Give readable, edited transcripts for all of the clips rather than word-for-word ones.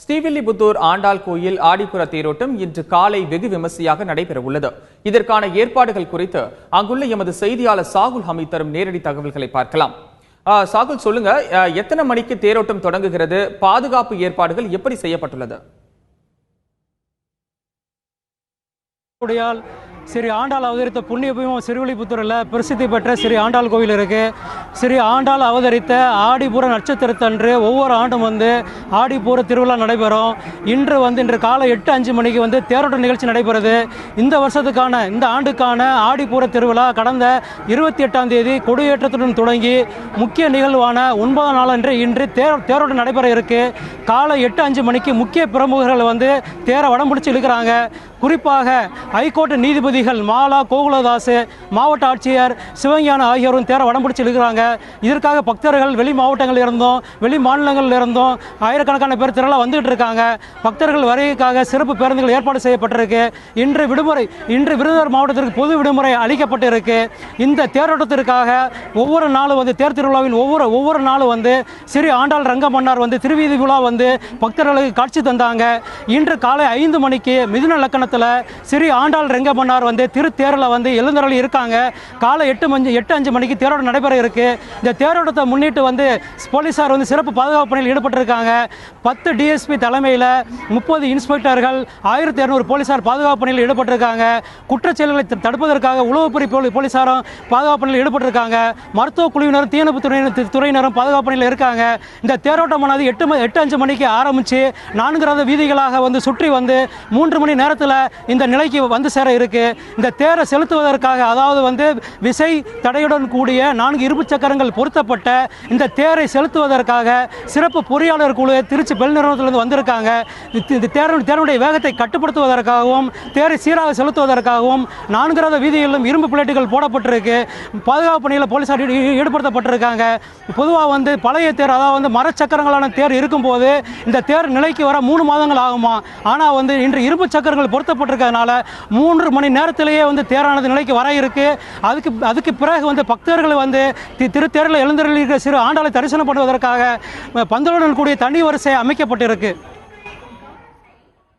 ஸ்ரீவில்லிபுத்தூர் ஆண்டாள் கோயில் ஆடிப்புற தேரோட்டம் இன்று காலை வெகு விமர்சையாக நடைபெற உள்ளது. இதற்கான ஏற்பாடுகள் குறித்து அங்குள்ள எமது செய்தியாளர் சாகுல் ஹமீத் தரும் நேரடி தகவல்களை பார்க்கலாம். சாகுல், சொல்லுங்க, எத்தனை மணிக்கு தேரோட்டம் தொடங்குகிறது? பாதுகாப்பு ஏற்பாடுகள் எப்படி செய்யப்பட்டுள்ளது? ஸ்ரீ ஆண்டாள் அவதரித்த புண்ணிய பூமி ஸ்ரீவில்லிபுத்தூரில் பிரசித்தி பெற்ற ஸ்ரீ ஆண்டாள் கோவில் இருக்குது. ஸ்ரீ ஆண்டாள் அவதரித்த ஆடிப்பூர நட்சத்திரத்தன்று ஒவ்வொரு ஆண்டும் ஆடிப்பூர திருவிழா நடைபெறும். இன்று காலை 8:05 மணிக்கு தேரோட்ட நிகழ்ச்சி நடைபெறுது. இந்த ஆண்டுக்கான ஆடிப்பூர திருவிழா கடந்த 28ஆம் தேதி கொடியேற்றத்துடன் தொடங்கி முக்கிய நிகழ்வான 9ஆம் நாள் அன்று இன்று தேரோட்டம் நடைபெற இருக்கு. காலை 8:05 மணிக்கு முக்கிய பிரமுகர்கள் தேரை வடம் பிடிச்சி இழுக்கிறாங்க. குறிப்பாக ஹைகோர்ட் நீதிபதிகள் மாலா, கோகுலதாஸ், மாவட்ட ஆட்சியர் சிவஞான ஆகியோரும் தேர வடம் பிடிச்சி இருக்கிறாங்க. இதற்காக பக்தர்கள் வெளி மாவட்டங்களில் இருந்தும் வெளி மாநிலங்களில் இருந்தும் ஆயிரக்கணக்கான பேர் திரளாக வந்துகிட்டு இருக்காங்க. பக்தர்கள் வருகைக்காக சிறப்பு பேருந்துகள் ஏற்பாடு செய்யப்பட்டிருக்கு. இன்று விருதுநகர் மாவட்டத்திற்கு பொது விடுமுறை அளிக்கப்பட்டிருக்கு. இந்த தேரோட்டத்திற்காக ஒவ்வொரு நாளும் தேர் திருவிழாவின் ஒவ்வொரு நாளும் ஸ்ரீ ஆண்டாள் ரங்கமன்னார் திருவீதி விழா பக்தர்களுக்கு காட்சி தந்தாங்க. இன்று காலை 5 மணிக்கு மிதுன லக்கணத்தில் ஸ்ரீ ஆண்டாள் ரங்கமன்னார் திருத்தேரில் எழுந்தருளி இருக்காங்க. காலை 8:05 மணிக்கு தேரோட்டம் நடைபெற இருக்கு. இந்த தேரோட்டத்தை முன்னிட்டு போலீசார் சிறப்பு பாதுகாப்பு பணியில் ஈடுபட்டிருக்காங்க. 10 டிஎஸ்பி தலைமையில் 30 இன்ஸ்பெக்டர்கள், 1200 போலீசார் பாதுகாப்பு பணியில் ஈடுபட்டிருக்காங்க. குற்றச்செயல்களை தடுப்பதற்காக உளவுத்துறை போலீசாரும் பாதுகாப்பு பணியில் ஈடுபட்டிருக்காங்க. மருத்துவ குழுவினரும் தீயணைப்பு துறையினரும் பாதுகாப்பு பணியில் இருக்காங்க. இந்த தேரோட்டமானது 8:05 மணிக்கு ஆரம்பித்து 4 ரத வீதிகளாக சுற்றி 3 மணி நேரத்தில் இந்த நிலைக்கு சேர இருக்கு. இந்த தேரை செலுத்துவதற்காக, அதாவது விசை தடையுடன் கூடிய 4 இரும்பு சக்கரங்கள் பொருத்தப்பட்ட இந்த தேரை செலுத்துவதற்காக சிறப்பு பொறியாளர் குழு திருச்சி பெல் நிறுவனத்திலிருந்து வந்திருக்காங்க. இந்த தேருடைய வேகத்தை கட்டுப்படுத்துவதற்காகவும் தேரை சீராக செலுத்துவதற்காகவும் 4 ரத வீதிகளிலும் இரும்பு பிளேட்டுகள் போடப்பட்டிருக்கு. பாதுகாப்பு பணியில் போலீசார் ஈடுபடுத்தப்பட்டிருக்காங்க. பொதுவாக பழைய தேர், அதாவது மரச்சக்கரங்களான தேர் இருக்கும்போது இந்த தேர் நிலைக்கு வர 3 மாதங்கள் ஆகுமா. ஆனால் இன்று இரும்பு சக்கரங்கள் பொருத்தப்பட்டிருக்கிறதுனால 3 மணி நேரத்திலேயே தேரானது நிலைக்கு வர இருக்கு. அதுக்கு பிறகு பக்தர்கள் திருத்தேரில் எழுந்தருளியிருக்கிற சிறு ஆண்டாளை தரிசனம் பண்ணுவதற்காக பந்தலுடன் கூடிய தனி வரிசை அமைக்கப்பட்டிருக்கு.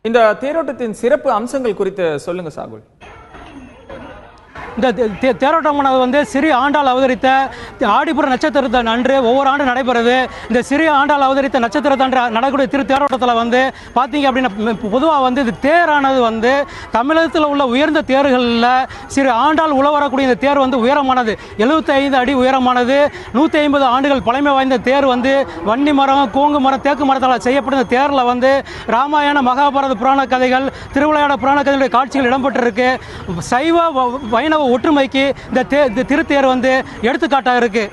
இந்த தேரோட்டத்தின் சிறப்பு அம்சங்கள் குறித்து சொல்லுங்க சாகுல். இந்த தேரோட்டமானது ஸ்ரீ ஆண்டாள் அவதரித்த ஆடிப்புற நட்சத்திரத்தன் அன்று ஒவ்வொரு ஆண்டு நடைபெறுது. இந்த ஸ்ரீ ஆண்டாள் அவதரித்த நட்சத்திரத்தன்று நடக்கூடிய தேரோட்டத்தில் பார்த்தீங்க அப்படின்னா, பொதுவாக இது தேரானது தமிழகத்தில் உள்ள உயர்ந்த தேர்களில் ஸ்ரீ ஆண்டாள் உழவரக்கூடிய இந்த தேர் உயரமானது 75 அடி உயரமானது. 150 ஆண்டுகள் பழமை வாய்ந்த தேர் வன்னி மரம், கோங்கு மரம், தேக்கு மரத்தால் செய்யப்பட்ட தேரில் ராமாயண, மகாபாரத புராண கதைகள், திருவிளையாட புராண கதைகளுடைய காட்சிகள் இடம்பெற்றிருக்கு. சைவ வைணவ ஒற்றுமைக்கு இந்த திருத்தேர் எடுத்துக்காட்டாக இருக்கு.